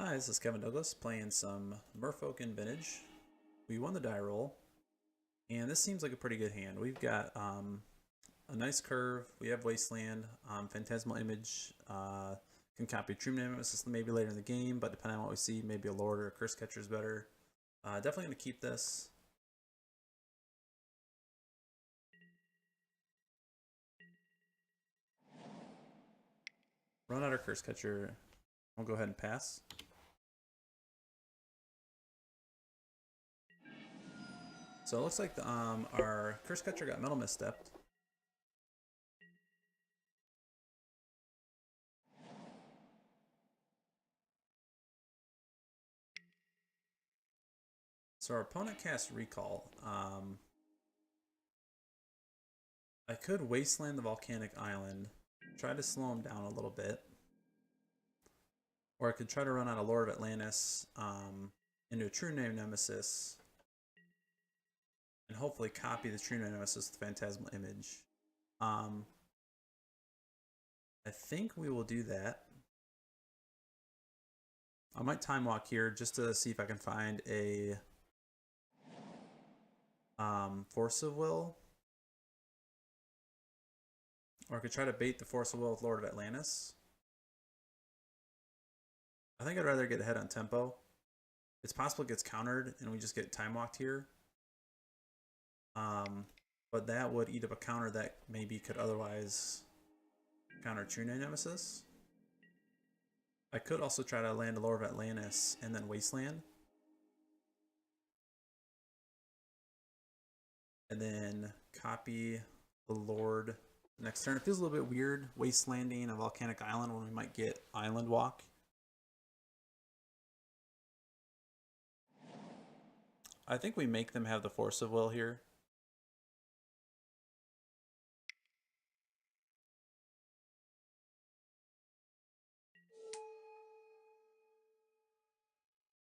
Hi, this is Kevin Douglas playing some Merfolk in Vintage. We won the die roll, and this seems like a pretty good hand. We've got a nice curve. We have Wasteland, Phantasmal Image, can copy True Nemesis maybe later in the game, but depending on what we see, maybe a Lord or a Curse Catcher is better. Definitely going to keep this. Run out our Curse Catcher. We'll go ahead and pass. So it looks like our Curse Catcher got Metal Misstepped. So our opponent cast Recall. I could Wasteland the Volcanic Island, try to slow him down a little bit. Or I could try to run out a Lord of Atlantis into a True Name Nemesis, and hopefully copy the True Name Nemesis with Phantasmal Image. I think we will do that. I might time walk here just to see if I can find a Force of Will. Or I could try to bait the Force of Will with Lord of Atlantis. I think I'd rather get ahead on tempo. It's possible it gets countered and we just get time walked here. But that would eat up a counter that maybe could otherwise counter True Name Nemesis. I could also try to land a Lord of Atlantis and then Wasteland. And then copy the Lord next turn. It feels a little bit weird Wastelanding a Volcanic Island when we might get Island Walk. I think we make them have the Force of Will here.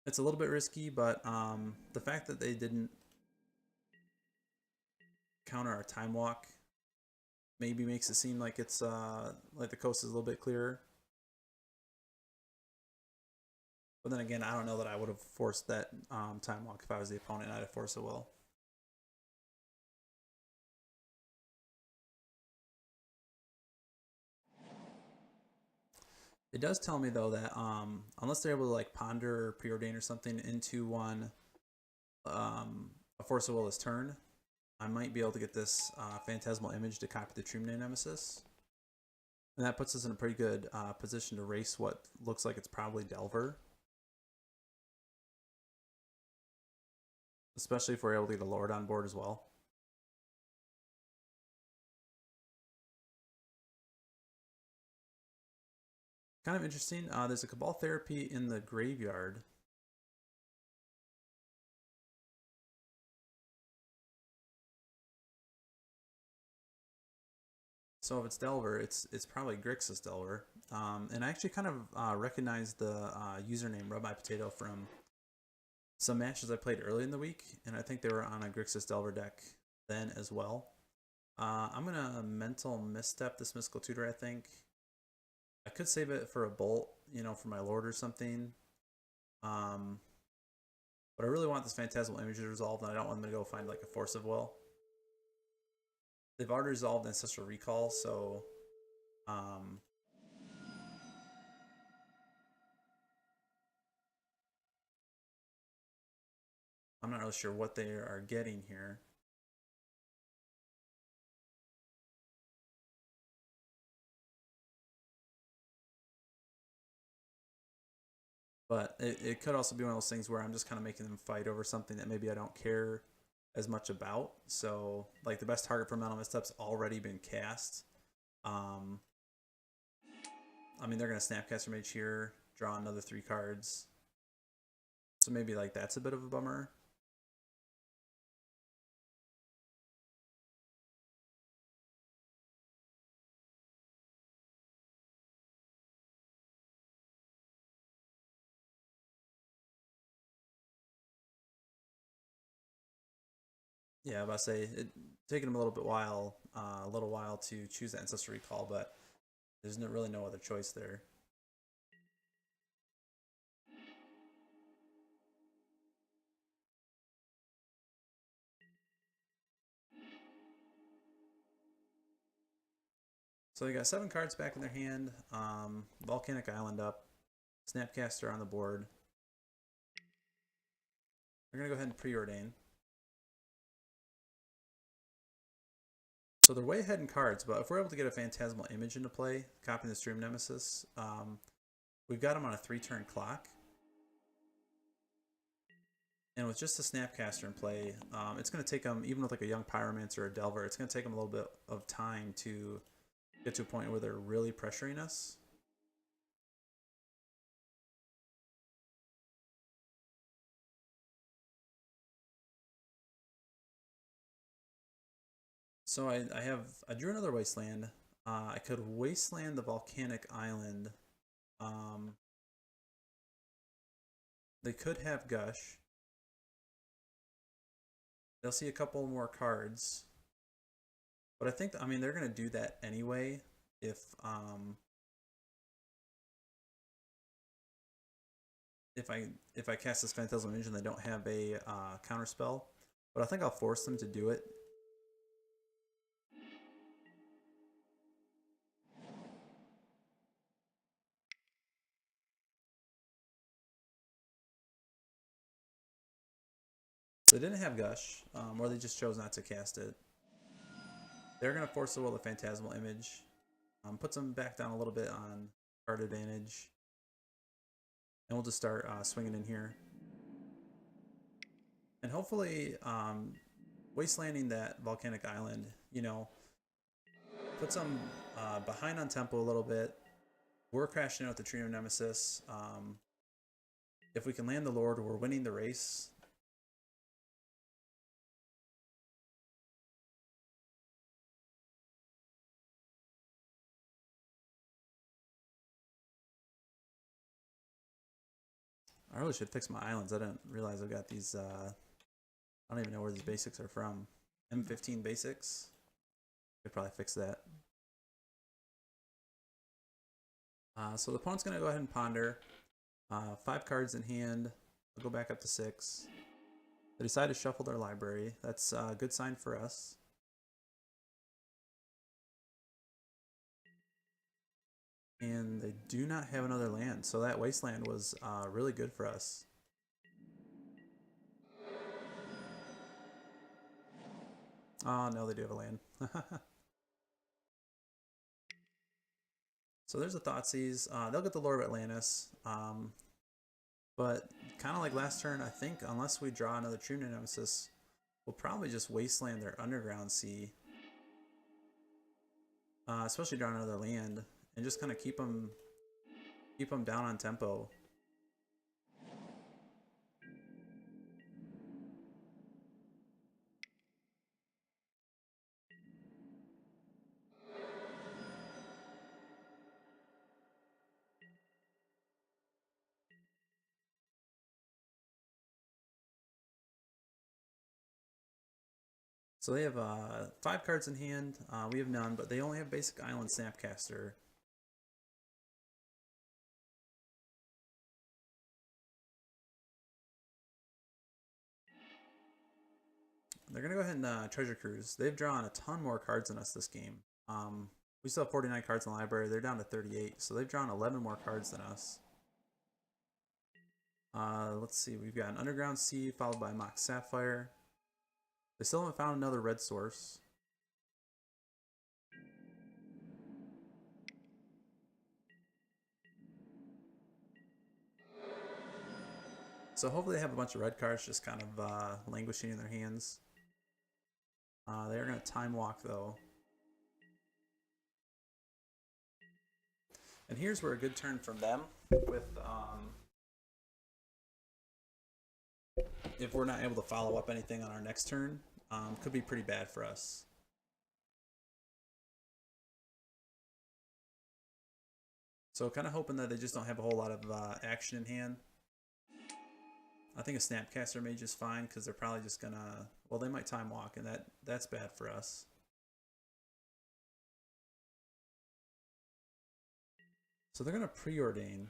It's a little bit risky, but the fact that they didn't counter our time walk maybe makes it seem like it's like the coast is a little bit clearer. But then again, I don't know that I would have forced that time walk if I was the opponent. I'd have forced a will. It does tell me though that unless they're able to like ponder or preordain or something into one a Force of Will this turn, I might be able to get this Phantasmal Image to copy the True Name Nemesis. And that puts us in a pretty good position to race what looks like it's probably Delver. Especially if we're able to get a Lord on board as well. Kind of interesting. There's a Cabal Therapy in the graveyard. So if it's Delver, it's probably Grixis Delver. And I actually kind of recognize the username Rub My Potato from some matches I played early in the week, and I think they were on a Grixis Delver deck then as well. I'm gonna Mental Misstep this Mystical Tutor, I think. I could save it for a Bolt, you know, for my Lord or something. But I really want this Phantasmal Image resolved, and I don't want them to go find like a Force of Will. They've already resolved Ancestral Recall, so I'm not really sure what they are getting here. But it could also be one of those things where I'm just kind of making them fight over something that maybe I don't care as much about. So, like, the best target for Mental Misstep's already been cast. I mean, they're going to Snapcaster Mage here, draw another 3 cards. So maybe, like, that's a bit of a bummer. Yeah, I was about to say, it taking them a little while to choose that Ancestral Recall, but there's really no other choice there. So they got 7 cards back in their hand. Volcanic Island up. Snapcaster on the board. We're going to go ahead and preordain. So they're way ahead in cards, but if we're able to get a Phantasmal Image into play, copying the Stream Nemesis, we've got them on a 3-turn clock. And with just the Snapcaster in play, it's going to take them, even with like a young Pyromancer or a Delver, it's going to take them a little bit of time to get to a point where they're really pressuring us. So I drew another Wasteland. I could Wasteland the Volcanic Island. They could have Gush. They'll see a couple more cards. But I think, I mean, they're going to do that anyway if I cast this Phantasmal Image and they don't have a counter spell. But I think I'll force them to do it. So they didn't have Gush, or they just chose not to cast it. They're going to force the will of Phantasmal Image. Puts them back down a little bit on card advantage. And we'll just start swinging in here. And hopefully, Wastelanding that Volcanic Island, you know, puts them behind on tempo a little bit. We're crashing out the Trio Nemesis. If we can land the Lord, we're winning the race. I really should fix my islands. I didn't realize I've got these, I don't even know where these basics are from. M15 basics. Could probably fix that. So the opponent's going to go ahead and ponder. 5 cards in hand. I'll go back up to 6. They decide to shuffle their library. That's a good sign for us. And they do not have another land, so that Wasteland was really good for us. Oh, no, they do have a land. So there's a Thoughtseize. They'll get the Lord of Atlantis. But kind of like last turn, I think, unless we draw another True Nemesis, we'll probably just Wasteland their Underground Sea. Especially draw another land. And just kind of keep them down on tempo. So they have 5 cards in hand. We have none, but they only have basic Island Snapcaster. They're going to go ahead and Treasure Cruise. They've drawn a ton more cards than us this game. We still have 49 cards in the library. They're down to 38, so they've drawn 11 more cards than us. Let's see. We've got an Underground Sea followed by Mock Sapphire. They still haven't found another red source. So hopefully they have a bunch of red cards just kind of languishing in their hands. They are going to Time Walk, though. And here's where a good turn from them with if we're not able to follow up anything on our next turn, could be pretty bad for us. So kind of hoping that they just don't have a whole lot of action in hand. I think a Snapcaster Mage is fine because they're probably just gonna, well, they might Time Walk, and that's bad for us. So they're gonna preordain.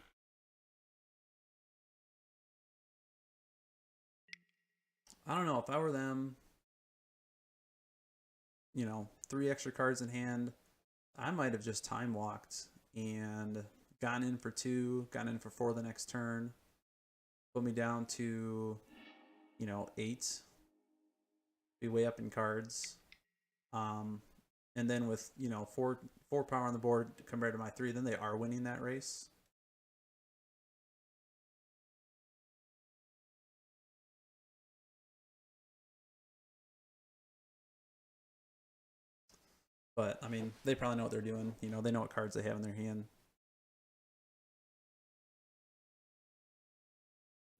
I don't know, if I were them, you know, 3 extra cards in hand, I might have just time walked and gone in for 2, gone in for 4 the next turn, put me down to, 8, be way up in cards. And then with, 4 power on the board compared to my 3, then they are winning that race. But, I mean, they probably know what they're doing. They know what cards they have in their hand.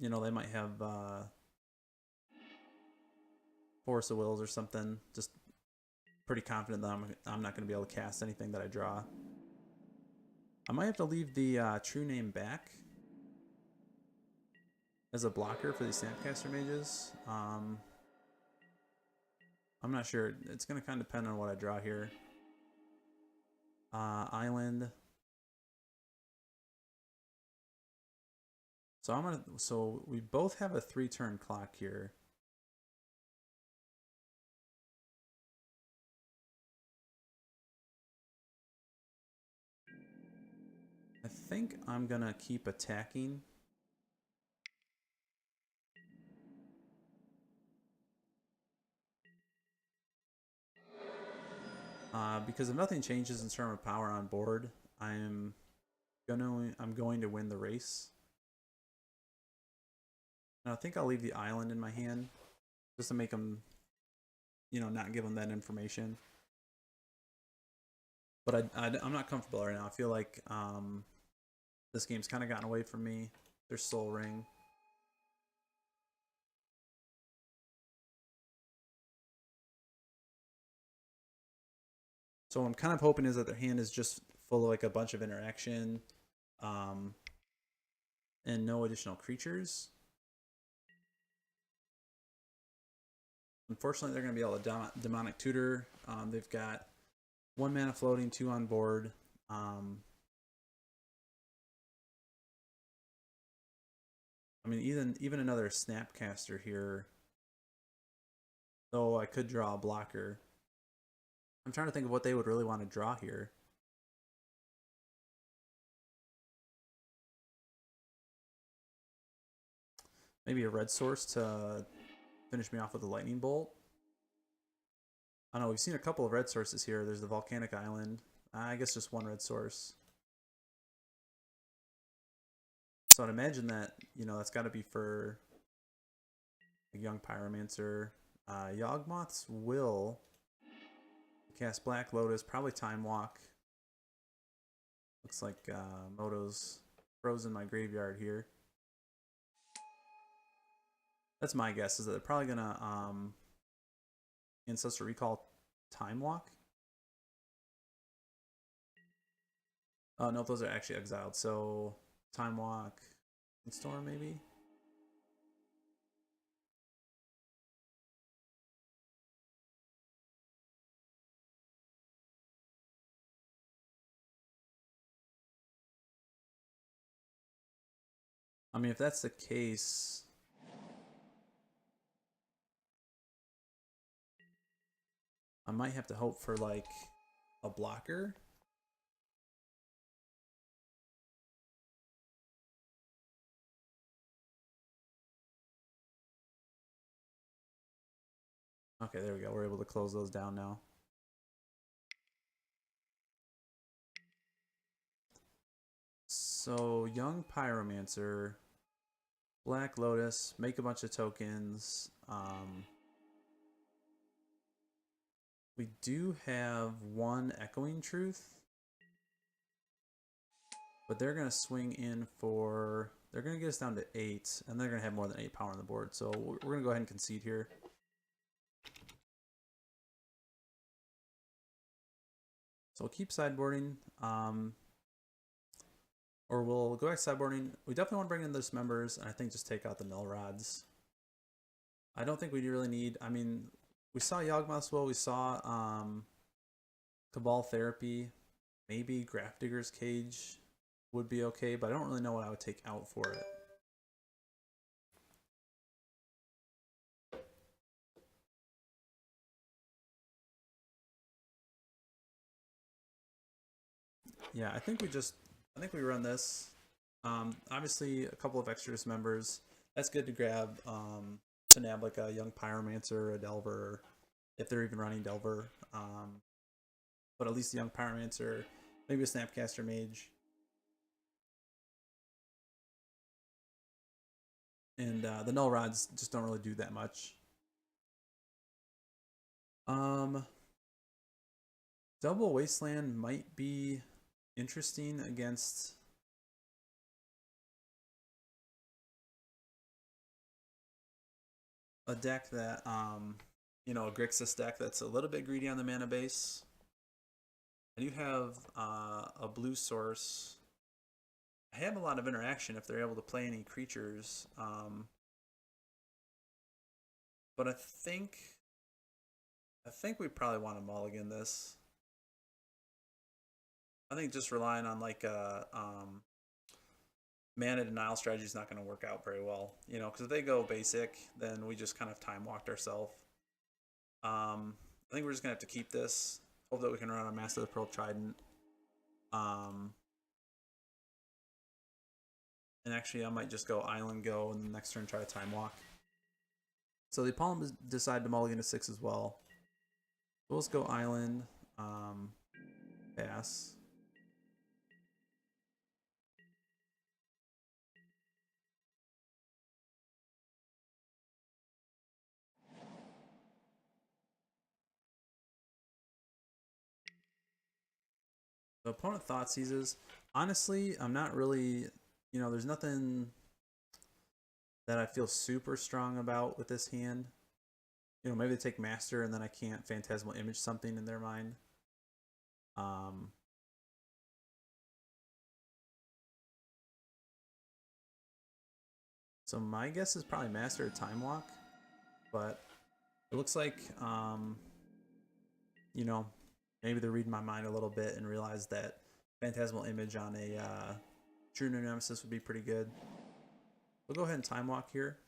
They might have Force of Wills or something. Just pretty confident that I'm not going to be able to cast anything that I draw. I might have to leave the True Name back as a blocker for these Snapcaster Mages. I'm not sure. It's going to kind of depend on what I draw here. Island. So we both have a 3-turn clock here. I think I'm gonna keep attacking. Because if nothing changes in terms of power on board, I'm going to win the race. And I think I'll leave the island in my hand just to make them, not give them that information. But I'm not comfortable right now. I feel like this game's kind of gotten away from me. There's Soul Ring. So what I'm kind of hoping is that their hand is just full of like a bunch of interaction and no additional creatures. Unfortunately, they're going to be able to Demonic Tutor. They've got 1 mana floating, 2 on board. I mean, even another Snapcaster here, though I could draw a blocker. I'm trying to think of what they would really want to draw here. Maybe a red source to finish me off with a lightning bolt. I don't know, we've seen a couple of red sources here. There's the Volcanic Island. I guess just 1 red source. So I'd imagine that, that's got to be for a young Pyromancer. Yawgmoth's Will. Cast Black Lotus, probably Time Walk. Looks like Moto's frozen my graveyard here. That's my guess, is that they're probably gonna Ancestral Recall, Time Walk. Oh no, those are actually exiled. So Time Walk, Storm maybe. I mean, if that's the case, I might have to hope for like a blocker. Okay, there we go. We're able to close those down now. So, Young Pyromancer, Black Lotus, make a bunch of tokens. We do have 1 Echoing Truth, but they're going to swing in for... They're going to get us down to 8, and they're going to have more than 8 power on the board. So we're going to go ahead and concede here. So we'll keep sideboarding. Or we'll go back to sideboarding. We definitely want to bring in those members, and I think just take out the Null Rods. I don't think we really need... I mean, we saw Yawgmoth's Will, we saw Cabal Therapy. Maybe Grafdigger's Cage would be okay, but I don't really know what I would take out for it. Yeah, I think we run this. Obviously, a couple of extra members. That's good to grab to nab like a young Pyromancer, a Delver, if they're even running Delver. But at least a young Pyromancer, maybe a Snapcaster Mage. And the Null Rods just don't really do that much. Double Wasteland might be interesting against a deck that, you know, a Grixis deck that's a little bit greedy on the mana base. I do have a blue source. I have a lot of interaction if they're able to play any creatures. But I think we probably want to mulligan this. I think just relying on like a mana denial strategy is not going to work out very well. You know, because if they go basic, then we just kind of time walked ourselves. I think we're just going to have to keep this. Hope that we can run a Master of the Pearl Trident. And actually, I might just go Island Go and the next turn try to time walk. So the opponent decide to mulligan to 6 as well. So let's go Island. Pass. The opponent thought seizes. Honestly, I'm not really, you know, there's nothing that I feel super strong about with this hand. You know, maybe they take Master and then I can't Phantasmal Image something in their mind. So my guess is probably Master or Time Walk, but it looks like, you know, maybe they're reading my mind a little bit and realize that Phantasmal Image on a True Nemesis would be pretty good. We'll go ahead and Time Walk here.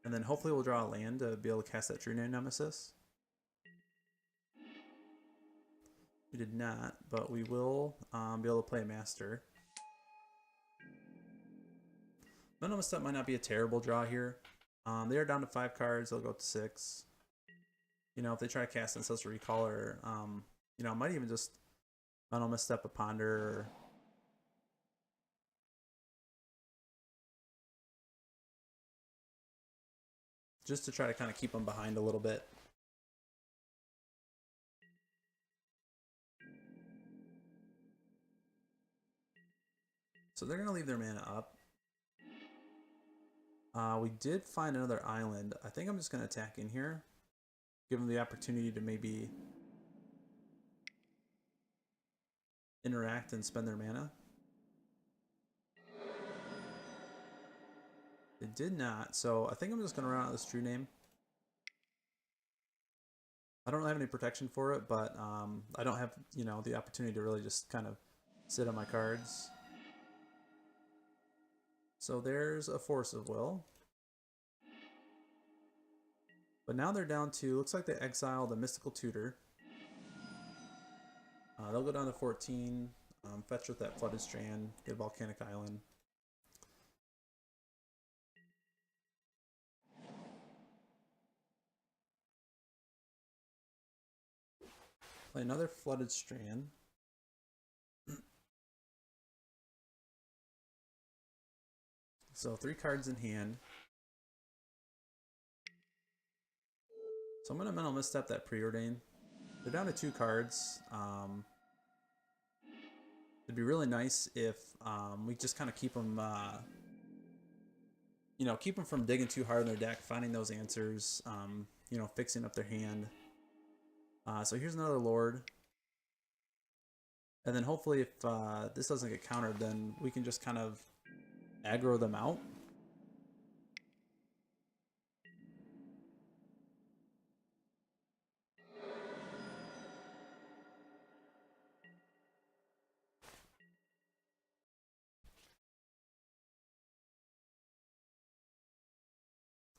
And then hopefully we'll draw a land to be able to cast that True Nemesis. We did not, but we will be able to play a Master. Mental Misstep might not be a terrible draw here. They are down to 5 cards. They'll go up to 6. You know, if they try to cast Ancestral Recall or, you know, I might even just Mental Misstep a Ponder or just to try to kind of keep them behind a little bit. So they're going to leave their mana up. We did find another island. I think I'm just going to attack in here. Give them the opportunity to maybe interact and spend their mana. They did not, so I think I'm just going to run out this True Name. I don't have any protection for it, but I don't have, you know, the opportunity to really just kind of sit on my cards. So there's a Force of Will. But now they're down to, looks like they exiled the Mystical Tutor. They'll go down to 14, fetch with that Flooded Strand, get Volcanic Island. Play another Flooded Strand. So 3 cards in hand. So I'm going to Mental Misstep that Preordain. They're down to 2 cards. It'd be really nice if we just kind of keep them, you know, keep them from digging too hard in their deck, finding those answers, you know, fixing up their hand. So here's another Lord. And then hopefully if this doesn't get countered, then we can just kind of aggro them out.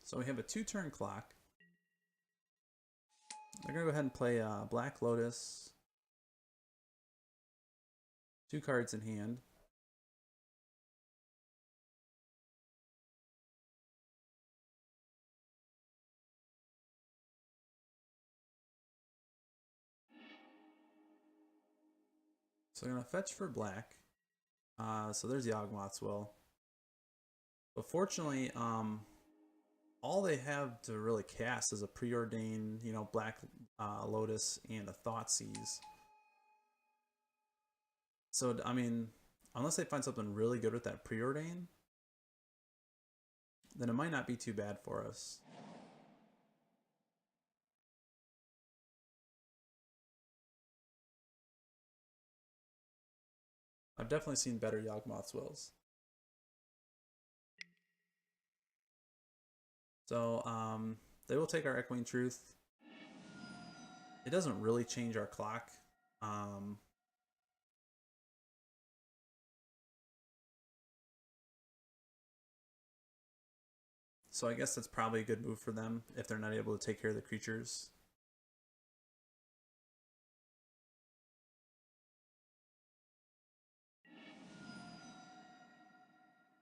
So we have a 2-turn clock. They're going to go ahead and play Black Lotus. 2 cards in hand. So I'm going to fetch for black. So there's Yawgmoth's Will. But fortunately, all they have to really cast is a Preordain, you know, Black Lotus and a Thoughtseize. So, I mean, unless they find something really good with that Preordain, then it might not be too bad for us. I've definitely seen better Yawgmoth's Wills. So, they will take our Echoing Truth. It doesn't really change our clock. So I guess that's probably a good move for them if they're not able to take care of the creatures.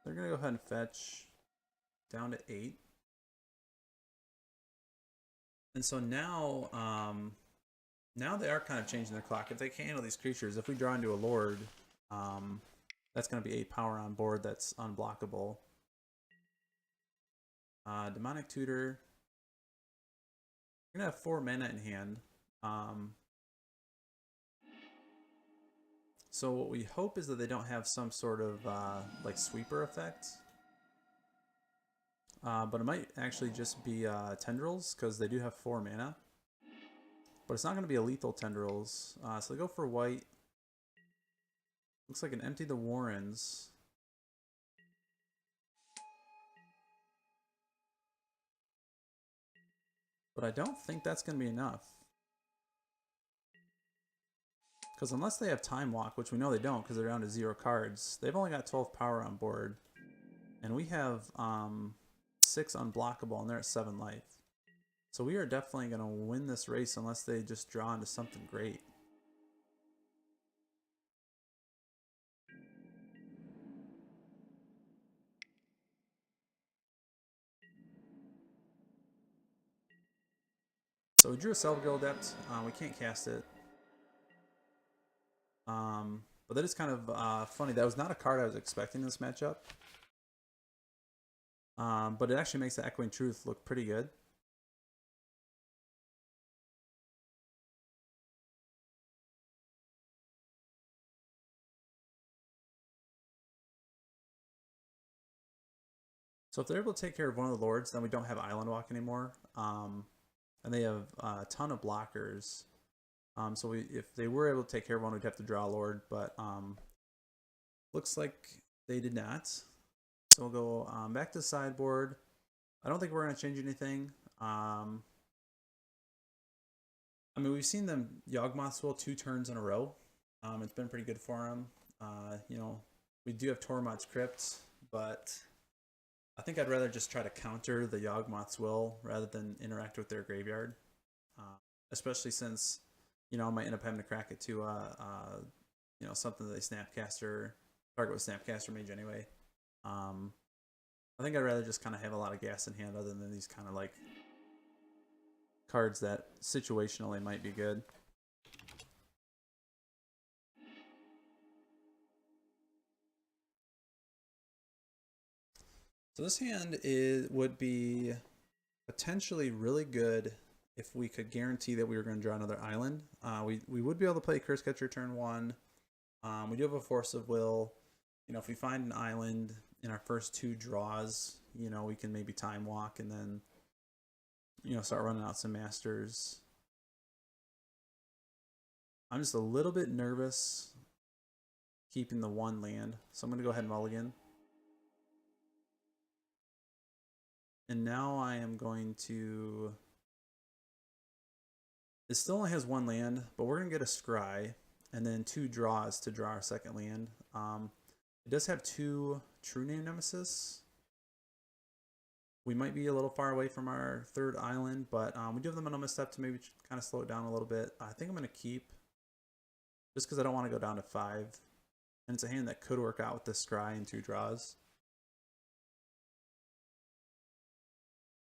They're going to go ahead and fetch down to 8. And so now, now they are kind of changing their clock. If they can't handle these creatures, if we draw into a Lord, that's going to be 8 power on board that's unblockable. Demonic Tutor. We're going to have 4 mana in hand. So what we hope is that they don't have some sort of like sweeper effect. But it might actually just be Tendrils, because they do have 4 mana. But it's not going to be a lethal Tendrils. So they go for white. Looks like an Empty the Warrens. But I don't think that's going to be enough. Because unless they have Time Walk, which we know they don't because they're down to 0 cards, they've only got 12 power on board. And we have 6 unblockable, and they're at 7 life. So we are definitely going to win this race unless they just draw into something great. So we drew a Selvagill Adept. We can't cast it. But that is kind of funny. That was not a card I was expecting in this matchup. But it actually makes the Echoing Truth look pretty good. So if they're able to take care of one of the Lords, then we don't have Island Walk anymore. And they have a ton of blockers. So if they were able to take care of one, we'd have to draw a Lord. But looks like they did not. So we'll go back to the sideboard. I don't think we're going to change anything. I mean, we've seen them Yawgmoth's Will 2 turns in a row. It's been pretty good for them. You know, we do have Tormod's Crypt, but I think I'd rather just try to counter the Yawgmoth's Will rather than interact with their graveyard. Especially since, you know, I might end up having to crack it to, you know, something that they Snapcaster, target with Snapcaster Mage anyway. I think I'd rather just kind of have a lot of gas in hand other than these kind of like cards that situationally might be good. So this hand would be potentially really good if we could guarantee that we were going to draw another island. We would be able to play Curse Catcher turn 1. We do have a Force of Will. You know, if we find an island in our first 2 draws, you know, we can maybe Time Walk and then, you know, start running out some Masters. I'm just a little bit nervous keeping the 1 land, so I'm going to go ahead and mulligan. And now I am going to... It still only has 1 land, but we're going to get a Scry, and then 2 draws to draw our second land. It does have 2 True Name Nemesis. We might be a little far away from our 3rd island, but we do have the Mental Misstep to maybe kind of slow it down a little bit. I think I'm going to keep, just because I don't want to go down to 5. And it's a hand that could work out with this scry and 2 draws,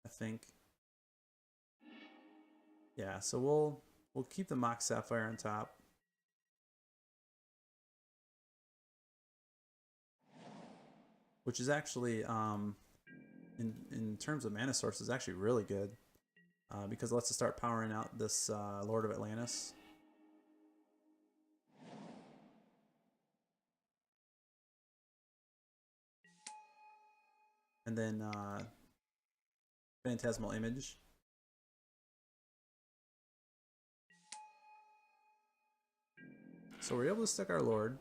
I think. Yeah, so we'll keep the Mox Sapphire on top. Which is actually, in terms of mana source, is actually really good. Because it lets us start powering out this Lord of Atlantis. And then Phantasmal Image. So we're able to stick our Lord.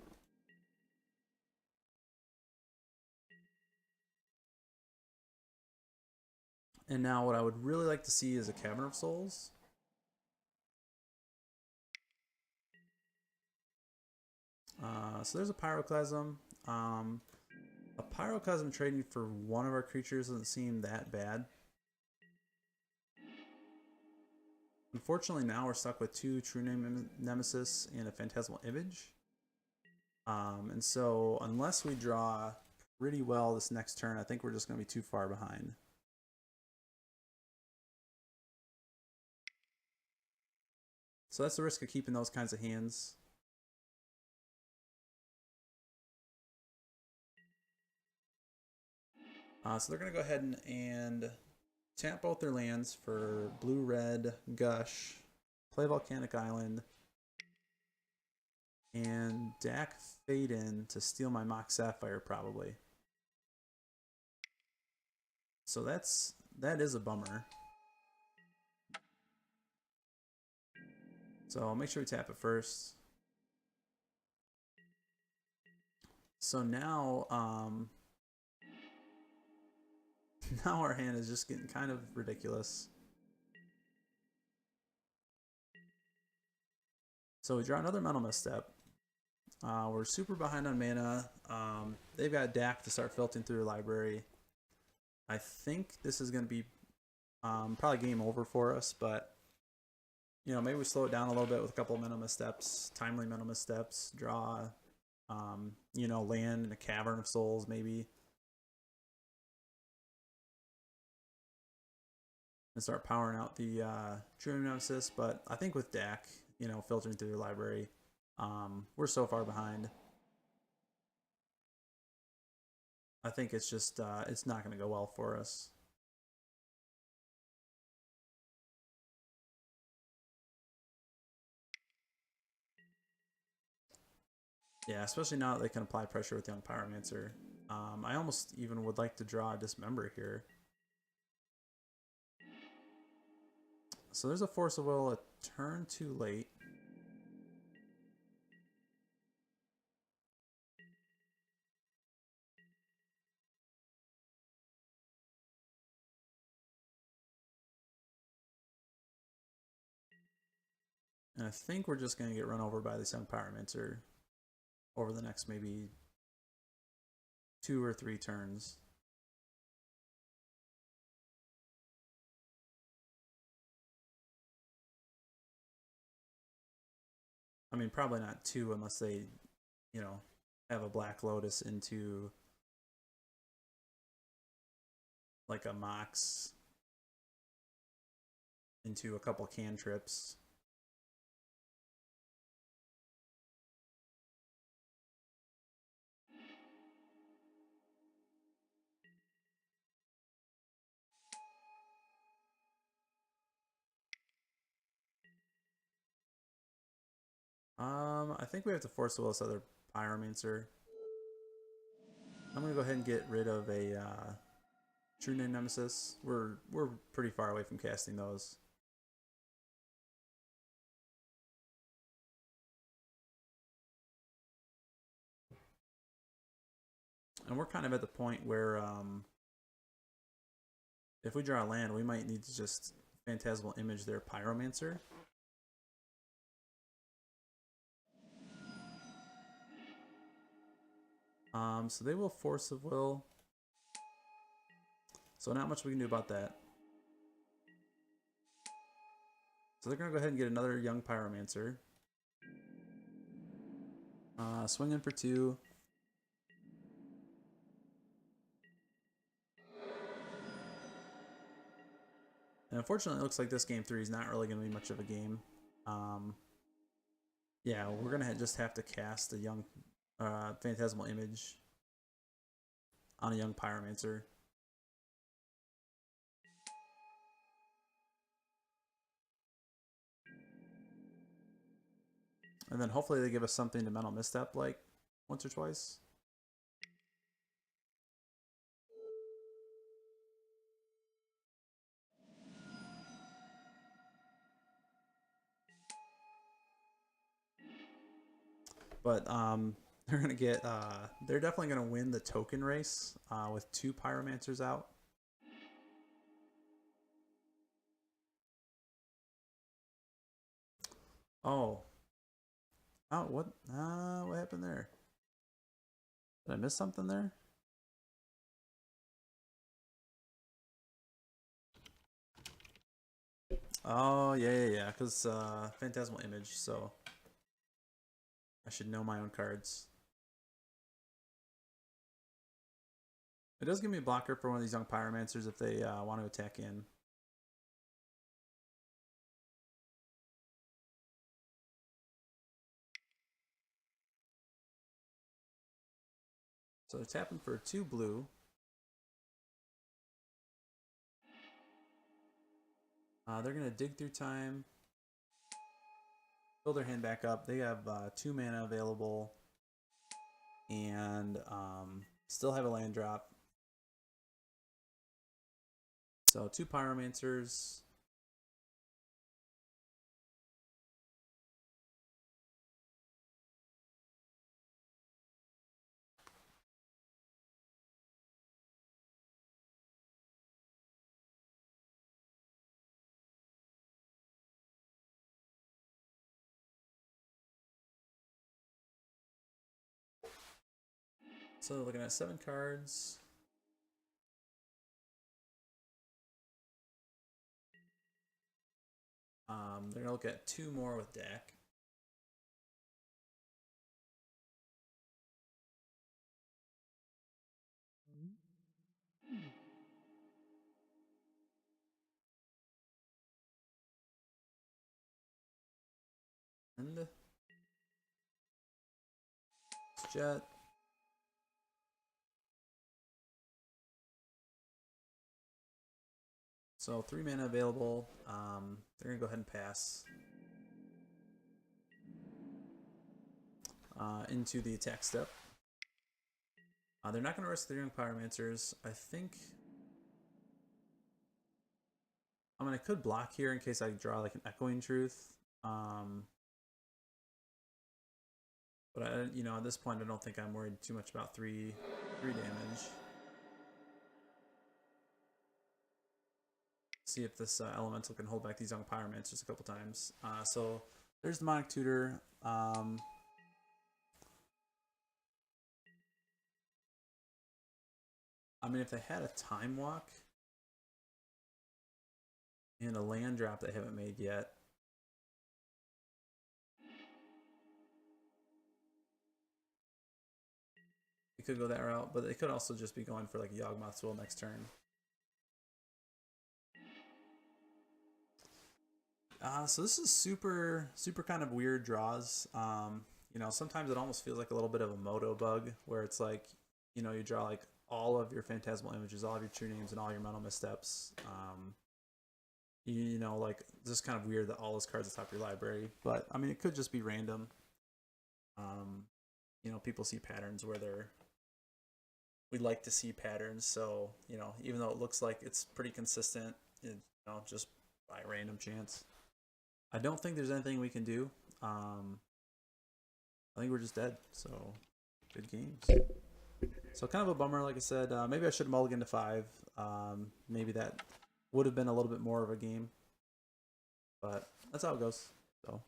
And now what I would really like to see is a Cavern of Souls. So there's a Pyroclasm. A Pyroclasm trading for one of our creatures doesn't seem that bad. Unfortunately, now we're stuck with 2 True Name Nemesis and a Phantasmal Image. And so unless we draw pretty well this next turn, I think we're just going to be too far behind. So that's the risk of keeping those kinds of hands. So they're going to go ahead and tap both their lands for blue-red, Gush, play Volcanic Island, and Dak Fade in to steal my Mox Sapphire probably. So that is a bummer. So I'll make sure we tap it first. So now, now our hand is just getting kind of ridiculous. So we draw another Mental Misstep. We're super behind on mana. They've got Dak to start filtering through their library. I think this is going to be probably game over for us, but you know, maybe we slow it down a little bit with a couple of Mental Missteps, timely Mental Missteps, draw, you know, land in a Cavern of Souls maybe. And start powering out the True Nemesis, but I think with Dak, you know, filtering through their library, we're so far behind. I think it's just, it's not going to go well for us. Yeah, especially now that they can apply pressure with Young Pyromancer. I almost even would like to draw a Dismember here. So there's a Force of Will a turn too late. And I think we're just going to get run over by this Young Pyromancer over the next maybe 2 or 3 turns. I mean, probably not 2 unless they, you know, have a Black Lotus into like a Mox into a couple cantrips. I think we have to force will this other Pyromancer. I'm gonna go ahead and get rid of a True Name Nemesis. We're pretty far away from casting those. And we're kind of at the point where if we draw a land, we might need to just Phantasmal Image their Pyromancer. So they will Force of Will. So not much we can do about that. So they're going to go ahead and get another Young Pyromancer. Swinging for 2. And unfortunately, it looks like this game 3 is not really going to be much of a game. Yeah, we're going to just have to cast a young Phantasmal Image on a young Pyromancer. And then hopefully they give us something to Mental Misstep like once or twice. But they're gonna get they're definitely gonna win the token race with 2 Pyromancers out. Oh. Oh, what happened there? Did I miss something there? Oh, yeah, because Phantasmal Image, so I should know my own cards. It does give me a blocker for one of these young Pyromancers if they want to attack in. So they're tapping for 2 blue. They're going to dig through time, build their hand back up. They have 2 mana available and still have a land drop. So 2 Pyromancers. So looking at 7 cards. They're going to look at 2 more with deck. And Jet. So 3 mana available. They're going to go ahead and pass into the attack step. They're not going to risk their young Pyromancers. I think... I mean, I could block here in case I draw like an Echoing Truth. But at this point, I don't think I'm worried too much about 3 damage. See if this elemental can hold back these young Pyromancers a couple times. So there's the Demonic Tutor. I mean, if they had a Time Walk and a land drop they haven't made yet, they could go that route, but they could also just be going for like Yawgmoth's Will next turn. So this is super kind of weird draws. Sometimes it almost feels like a little bit of a Moto bug where it's like, you draw like all of your Phantasmal Images, all of your True Names, and all your Mental Missteps. Like just kind of weird that all those cards at the top of your library. But I mean, it could just be random. People see patterns where we like to see patterns. So even though it looks like it's pretty consistent, just by random chance. I don't think there's anything we can do. I think we're just dead. So good games. So kind of a bummer, like I said. Maybe I should mulligan to 5. Maybe that would have been a little bit more of a game. But that's how it goes. So